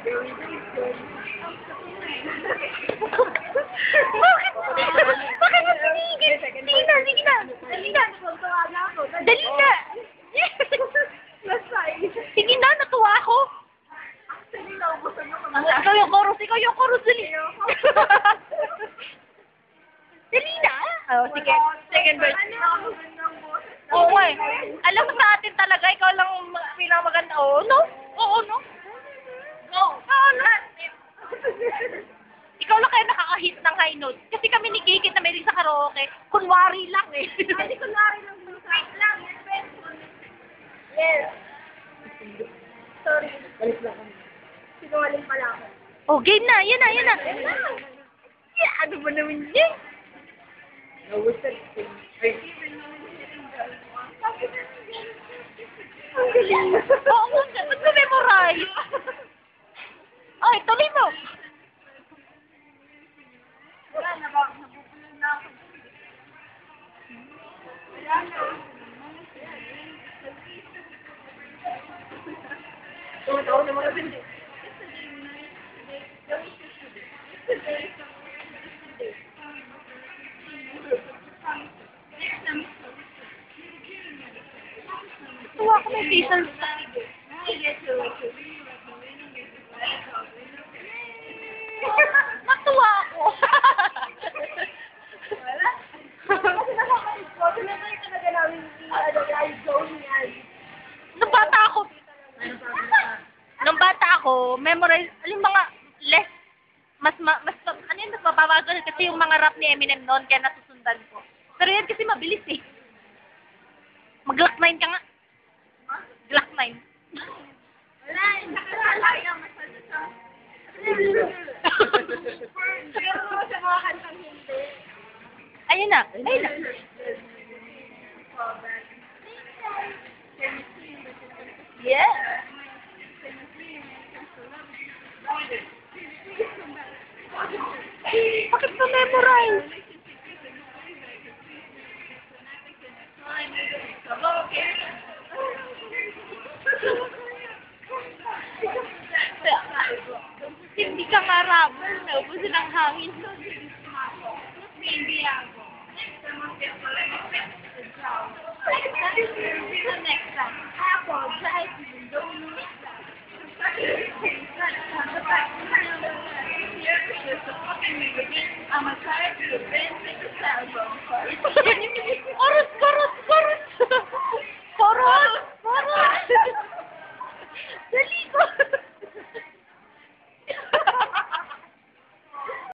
Bakit? Bakit mo sinigil? Sige na, sige na. Dali na. Dali na. Sige na, natuwa ako. Ikaw yung chorus, dali. Dali na. Oh, sige. Second verse. Oo nga eh. Alam mo sa atin talaga, ikaw lang pinamaganda. Oo, no? Oo, no? No. Oo, no? Ikaw lang kaya nakaka-hit ng high note. Kasi kami ni Kiki na may sa karaoke, kunwari lang eh. Hindi kunwari lang. Wait lang. Yes. Sorry. Balik lang kami. Sinungaling pala ako. Oh, game na. Yan na, yan na. Yeah, ano ba naman yan? Nawusan. Ay. Ang galing. Oo, ba't mo memorize? Ay, tuloy mo. Wala na ba? Napupulan na ako. Wala na. Tumatawa na mga bindi. Tuwa ko may season. Natuwa ako. Wala. Kasi nakakalit ko. Tinatry talaga namin guys, Joey and Nung bata ako, memorize, yung mga less, mas ano yun, mas mababagal kasi yung mga rap ni Eminem noon, kaya nasusundan ko. Pero yan kasi mabilis eh. Mag-Glock 9 ka nga. Glock 9. wala. Nakakala yung masyado sa... Pero sa mga kantang hindi. Ayun na. Ayun na. Yeah. Bakit mo memorize? Hindi ka marabol. Naubusin ang hangin. Hindi ako. Next time. Apple, try to don't I'm a tired to bend the cell phone. Chorus! Chorus! Chorus! Chorus!